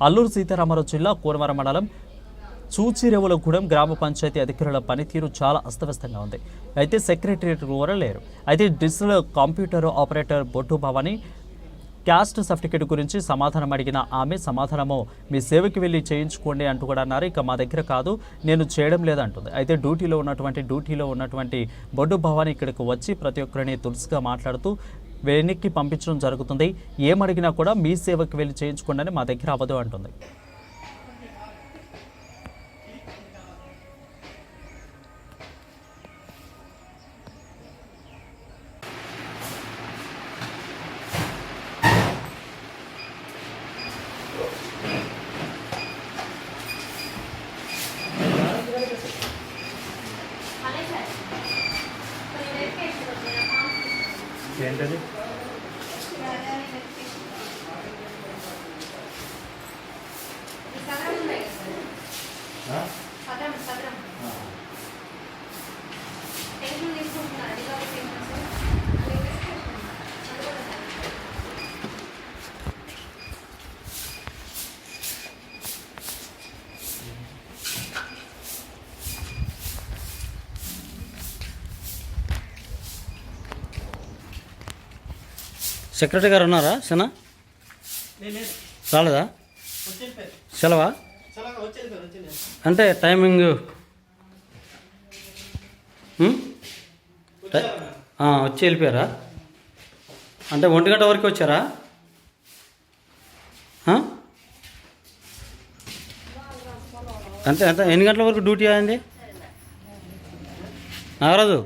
అల్లూరు సీతారామరాజు జిల్లా కూనవరం మండలం చూచిరేవులగూడెం గ్రామ పంచాయతీ అధికారుల పనితీరు చాలా అస్తవ్యస్తంగా ఉంది. అయితే సెక్రటరియట్ కూడా లేరు. అయితే డిజిటల్ కంప్యూటర్ ఆపరేటర్ బొట్టు భవాని క్యాస్ట్ సర్టిఫికేట్ గురించి సమాధానం అడిగిన ఆమె సమాధానము మీ సేవకి వెళ్ళి చేయించుకోండి అంటూ కూడా అన్నారు. ఇక మా దగ్గర కాదు, నేను చేయడం లేదంటుంది. అయితే డ్యూటీలో ఉన్నటువంటి బొడ్డు భవాని ఇక్కడికి వచ్చి ప్రతి ఒక్కరిని తులసిగా మాట్లాడుతూ వెనక్కి పంపించడం జరుగుతుంది. ఏమడిగినా కూడా మీ సేవకి వెళ్ళి చేయించుకోండి అని మా దగ్గర అవ్వదు అంటుంది. ఏంటది? సెక్రటరీ గారు ఉన్నారా? సనా రాలేదా? సెలవా? అంటే టైమింగ్ వచ్చి వెళ్ళిపోయారా? అంటే 1 గంట వరకు వచ్చారా? అంటే ఎన్ని గంటల వరకు డ్యూటీ అయింది? నాగరాజు,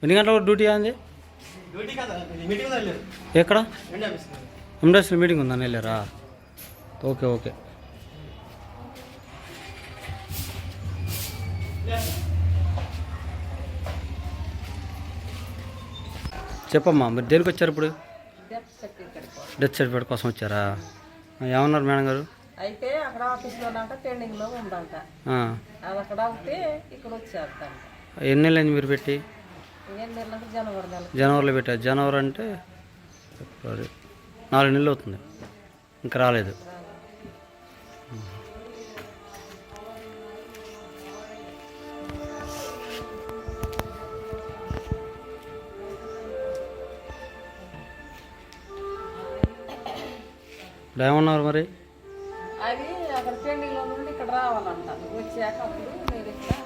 ఎన్ని గంటల వరకు డ్యూటీ అయింది? ఎక్కడ? ఎండాస్లో మీటింగ్ ఉందని వెళ్ళారా? ఓకే. చెప్పమ్మా, మీరు దేనికి వచ్చారు ఇప్పుడు? డెత్ సర్టిఫికేట్ కోసం వచ్చారా? ఏమన్నారు మేడం గారు? అయితే అక్కడ ఆఫీస్లో పెండింగ్ లో ఉందంట. అది అక్కడ అవుతే ఇక్కడ వచ్చేస్తా. ఎన్ని నెలలు మీరు పెట్టి? జనవరిలో పెట్టారు. జనవరి అంటే ఫిబ్రవరి 4 నెలలు అవుతుంది, ఇంకా రాలేదు. ఇప్పుడు ఏమన్నారు మరి? అది అక్కడ పెండింగ్లో నుండి ఇక్కడ రావాలంట. వచ్చాక అప్పుడు నేను ఇక్కడ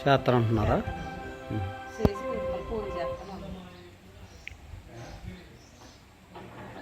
చేస్తారంటున్నారా? చేసి